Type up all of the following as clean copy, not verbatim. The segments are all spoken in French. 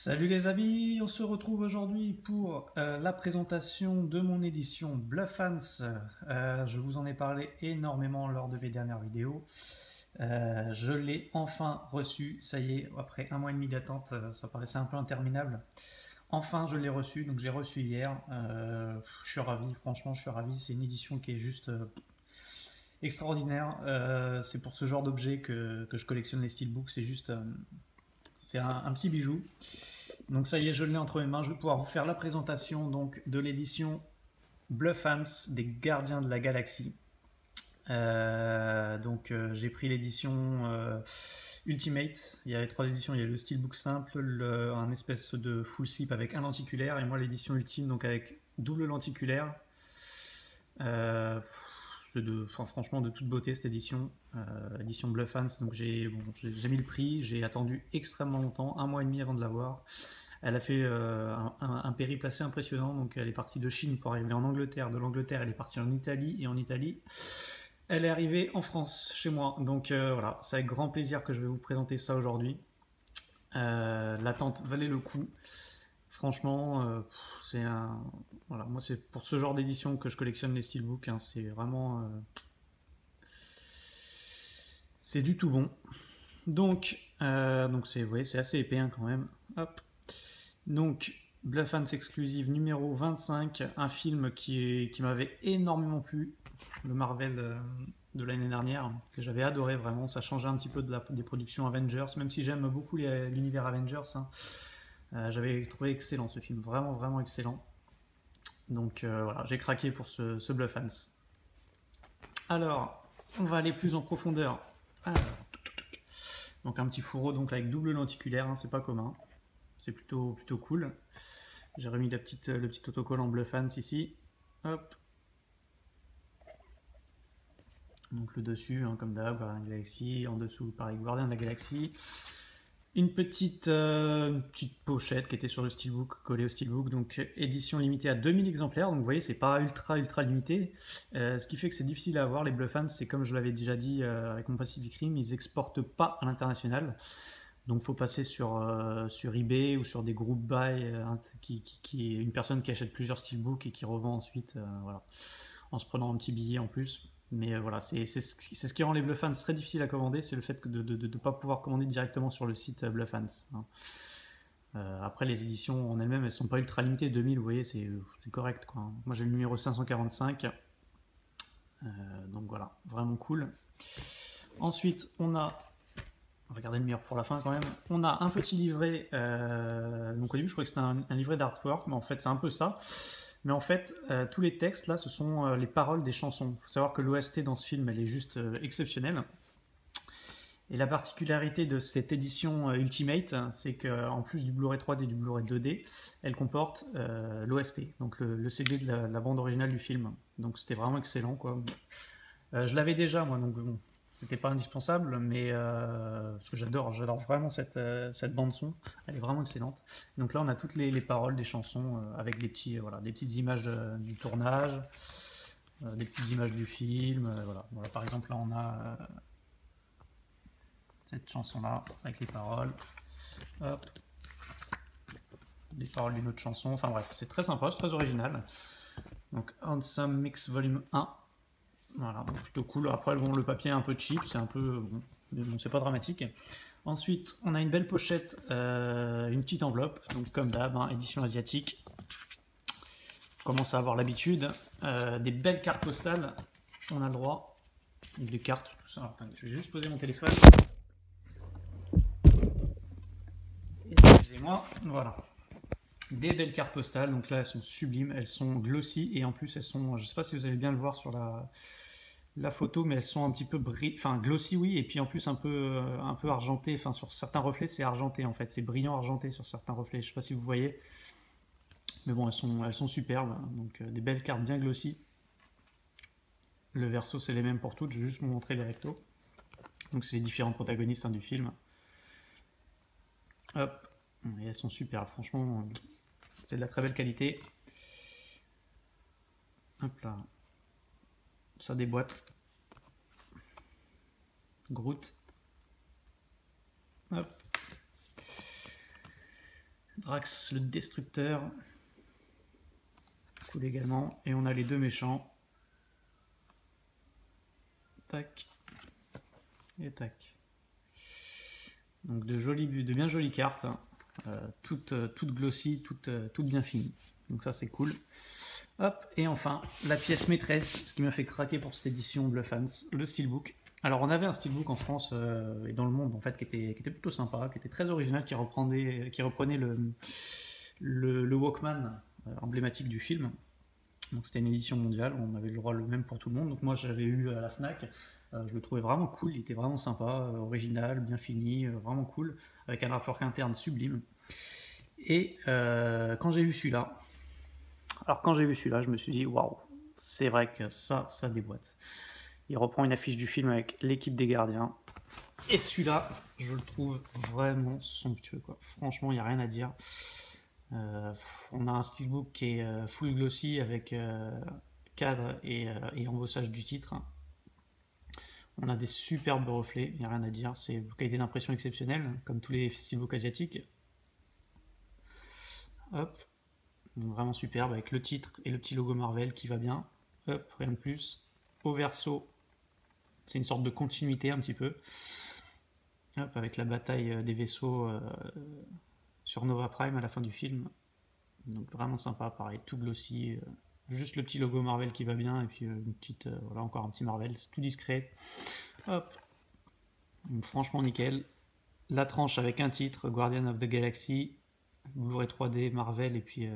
Salut les amis, on se retrouve aujourd'hui pour la présentation de mon édition Bluff Hans. Je vous en ai parlé énormément lors de mes dernières vidéos. Je l'ai enfin reçu, ça y est, après un mois et demi d'attente, ça paraissait un peu interminable. Enfin, je l'ai reçu, donc j'ai reçu hier. Je suis ravi, franchement, je suis ravi. C'est une édition qui est juste extraordinaire. C'est pour ce genre d'objet que je collectionne les steelbooks. C'est juste, c'est un petit bijou. Donc ça y est, je l'ai entre mes mains. Je vais pouvoir vous faire la présentation donc, de l'édition Bluff Hans des Gardiens de la Galaxie. J'ai pris l'édition Ultimate. Il y avait trois éditions. Il y a le Steelbook simple, un espèce de full slip avec un lenticulaire, et moi l'édition ultime donc avec double lenticulaire. Franchement de toute beauté cette édition, édition Bluff Hans. Donc j'ai mis le prix, j'ai attendu extrêmement longtemps, un mois et demi avant de l'avoir. Elle a fait un périple assez impressionnant. Donc elle est partie de Chine pour arriver en Angleterre. De l'Angleterre, elle est partie en Italie. Et en Italie, elle est arrivée en France, chez moi. Donc voilà, c'est avec grand plaisir que je vais vous présenter ça aujourd'hui. L'attente valait le coup. Franchement, c'est un... Voilà, moi c'est pour ce genre d'édition que je collectionne les steelbooks. Hein, c'est vraiment... c'est du tout bon. Donc c'est, vous voyez, c'est assez épais hein, quand même. Hop. Donc, Bluff Hans exclusive numéro 25, un film qui m'avait énormément plu, le Marvel de l'année dernière, que j'avais adoré vraiment. Ça changeait un petit peu des productions Avengers, même si j'aime beaucoup l'univers Avengers. Hein. J'avais trouvé excellent ce film, vraiment vraiment excellent. Donc voilà, j'ai craqué pour ce Bluff Hans. Alors, on va aller plus en profondeur. Alors, donc un petit fourreau donc avec double lenticulaire, hein, c'est pas commun. C'est plutôt cool. J'ai remis le petit autocollant Bluff Hans ici. Hop. Donc le dessus, hein, comme d'hab, Gardien de la Galaxie. En dessous, pareil, Gardien de la Galaxie. Une petite pochette qui était sur le steelbook, collée au steelbook. Donc édition limitée à 2000 exemplaires. Donc vous voyez, c'est pas ultra limité. Ce qui fait que c'est difficile à avoir. Les Bluff Hans, c'est comme je l'avais déjà dit avec mon Pacific Rim, ils exportent pas à l'international. Donc il faut passer sur eBay ou sur des groupes buy, qui est une personne qui achète plusieurs steelbooks et qui revend ensuite, voilà, en se prenant un petit billet en plus. Mais voilà, c'est ce qui rend les Bluff Hans très difficiles à commander, c'est le fait de ne pas pouvoir commander directement sur le site Bluff Hans. Hein. Après les éditions en elles-mêmes, elles sont pas ultra limitées, 2000, vous voyez, c'est correct quoi. Moi j'ai le numéro 545, donc voilà, vraiment cool. Ensuite on a... Regardez le meilleur pour la fin quand même. On a un petit livret. Donc au début, je croyais que c'était un livret d'artwork, mais en fait, c'est un peu ça. Mais en fait, tous les textes là, ce sont les paroles des chansons. Il faut savoir que l'OST dans ce film, elle est juste exceptionnelle. Et la particularité de cette édition Ultimate, c'est qu'en plus du Blu-ray 3D et du Blu-ray 2D, elle comporte l'OST, donc le CD de la bande originale du film. Donc c'était vraiment excellent, quoi. Je l'avais déjà, moi, donc bon. C'était pas indispensable, mais parce que j'adore vraiment cette bande son, elle est vraiment excellente. Donc là, on a toutes les paroles des chansons avec des petites images du tournage, des petites images du film. Voilà. Voilà, par exemple, là, on a cette chanson-là avec les paroles. Hop. Les paroles d'une autre chanson. Enfin bref, c'est très sympa, c'est très original. Donc, Handsome Mix Volume 1. Voilà, plutôt cool. Après, bon, le papier est un peu cheap, c'est un peu... Bon, mais bon, c'est pas dramatique. Ensuite, on a une belle pochette, une petite enveloppe, donc comme d'hab, hein, édition asiatique. On commence à avoir l'habitude. Des belles cartes postales, on a le droit. Des cartes, tout ça. Alors, attendez, je vais juste poser mon téléphone. Excusez-moi, voilà. Des belles cartes postales, donc là, elles sont sublimes, elles sont glossy, et en plus, elles sont... Je sais pas si vous allez bien le voir sur la photo, mais elles sont un petit peu glossy, oui, et puis en plus un peu argentées. Enfin, sur certains reflets, c'est argenté en fait, c'est brillant argenté sur certains reflets. Je sais pas si vous voyez, mais bon, elles sont superbes. Donc des belles cartes bien glossy. Le verso, c'est les mêmes pour toutes. Je vais juste vous montrer les rectos. Donc c'est les différents protagonistes du film. Hop, et elles sont superbes. Franchement, c'est de la très belle qualité. Hop là. Ça déboîte. Groot. Hop. Drax le Destructeur. Cool également. Et on a les deux méchants. Tac. Et tac. Donc de bien jolies cartes. Hein. Toutes glossy, toutes bien finies. Donc ça c'est cool. Hop, et enfin, la pièce maîtresse, ce qui m'a fait craquer pour cette édition Bluffans, le Steelbook. Alors on avait un Steelbook en France et dans le monde en fait qui était plutôt sympa, qui était très original, qui reprenait le Walkman emblématique du film. Donc c'était une édition mondiale, on avait le droit le même pour tout le monde. Donc moi j'avais eu à la Fnac, je le trouvais vraiment cool, il était vraiment sympa, original, bien fini, vraiment cool, avec un artwork interne sublime. Et quand j'ai vu celui-là, je me suis dit waouh, c'est vrai que ça déboîte. Il reprend une affiche du film avec l'équipe des gardiens. Et celui-là, je le trouve vraiment somptueux, quoi. Franchement, il n'y a rien à dire. On a un steelbook qui est full glossy avec cadre et embossage du titre. On a des superbes reflets, il n'y a rien à dire. C'est une qualité d'impression exceptionnelle, comme tous les steelbooks asiatiques. Hop. Donc vraiment superbe avec le titre et le petit logo Marvel qui va bien. Hop, rien de plus. Au verso, c'est une sorte de continuité un petit peu. Hop, avec la bataille des vaisseaux sur Nova Prime à la fin du film. Donc vraiment sympa, pareil, tout glossy. Juste le petit logo Marvel qui va bien et puis une petite, voilà, encore un petit Marvel, c'est tout discret. Hop. Donc franchement nickel. La tranche avec un titre, Guardian of the Galaxy, Blu-ray 3D, Marvel, et puis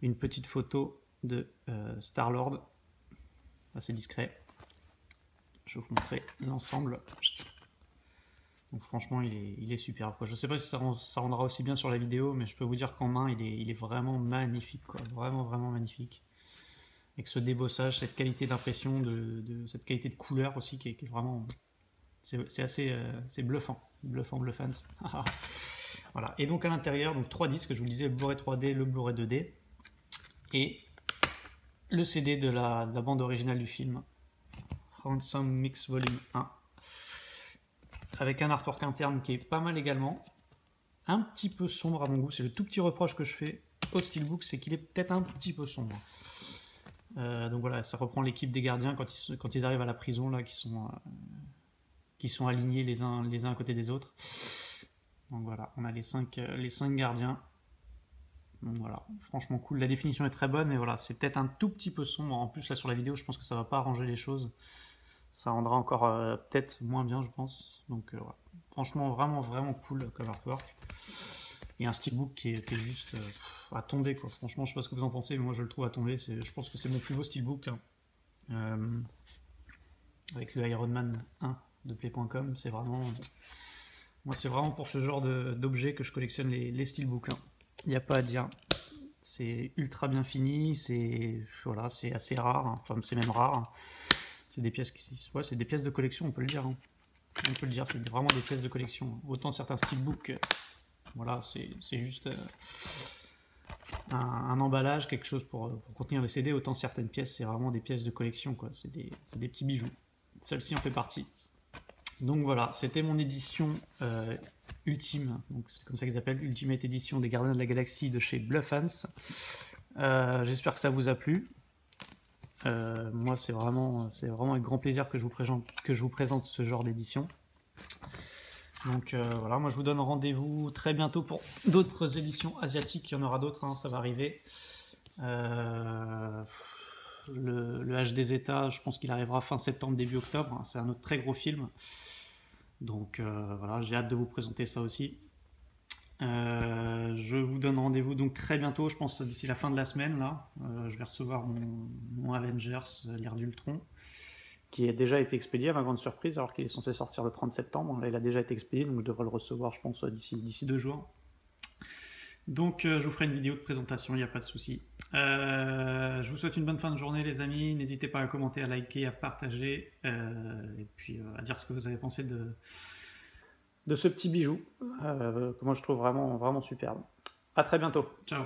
une petite photo de Star-Lord, assez discret. Je vais vous montrer l'ensemble. Donc franchement, il est superbe, quoi. Je ne sais pas si ça rendra aussi bien sur la vidéo, mais je peux vous dire qu'en main, il est vraiment magnifique, quoi. Vraiment, vraiment magnifique. Avec ce débossage, cette qualité d'impression, cette qualité de couleur aussi, qui est vraiment... C'est assez c'est bluffant. Bluffant. Voilà. Et donc à l'intérieur, donc 3 disques, je vous le disais, le Blu-ray 3D, le Blu-ray 2D, et le CD de la bande originale du film, Ransom Mix Volume 1, avec un artwork interne qui est pas mal également, un petit peu sombre à mon goût, c'est le tout petit reproche que je fais au Steelbook, c'est qu'il est peut-être un petit peu sombre. Donc voilà, ça reprend l'équipe des gardiens quand ils arrivent à la prison, là, qui sont alignés les uns à côté des autres. Donc voilà, on a les 5 gardiens. Donc voilà, franchement cool. La définition est très bonne, mais voilà, c'est peut-être un tout petit peu sombre. En plus, là sur la vidéo, je pense que ça va pas arranger les choses. Ça rendra encore peut-être moins bien, je pense. Donc voilà. Franchement, vraiment, vraiment cool comme artwork. Et un steelbook qui est juste à tomber, quoi. Franchement, je sais pas ce que vous en pensez, mais moi je le trouve à tomber. Je pense que c'est mon plus beau steelbook. Hein. Avec le Iron Man 1 de Play.com, c'est vraiment... Moi, c'est vraiment pour ce genre d'objets que je collectionne les steelbooks. Hein. Il n'y a pas à dire. C'est ultra bien fini, c'est assez rare, hein. Enfin c'est même rare. Hein. C'est des pièces c'est des pièces de collection, on peut le dire. Hein. On peut le dire, c'est vraiment des pièces de collection. Autant certains steelbooks, voilà, c'est juste un emballage, quelque chose pour contenir le CD. Autant certaines pièces, c'est vraiment des pièces de collection, quoi. C'est des petits bijoux. Celle-ci en fait partie. Donc voilà, c'était mon édition ultime, donc c'est comme ça qu'ils appellent, Ultimate Edition des Gardiens de la Galaxie de chez Bluffans. J'espère que ça vous a plu. Moi, c'est vraiment avec grand plaisir que je vous présente ce genre d'édition. Donc voilà, moi je vous donne rendez-vous très bientôt pour d'autres éditions asiatiques. Il y en aura d'autres, hein, ça va arriver. Le HD Zeta, je pense qu'il arrivera fin septembre, début octobre. Hein, c'est un autre très gros film. Donc voilà, j'ai hâte de vous présenter ça aussi. Je vous donne rendez-vous donc très bientôt, je pense d'ici la fin de la semaine. Là, je vais recevoir mon Avengers, l'ère d'Ultron, qui a déjà été expédié à ma grande surprise, alors qu'il est censé sortir le 30 septembre. Là, il a déjà été expédié, donc je devrais le recevoir, je pense, d'ici 2 jours. Donc je vous ferai une vidéo de présentation, il n'y a pas de souci. Je vous souhaite une bonne fin de journée les amis, n'hésitez pas à commenter, à liker, à partager, et puis à dire ce que vous avez pensé de ce petit bijou, que moi je trouve vraiment, vraiment superbe. A très bientôt, ciao.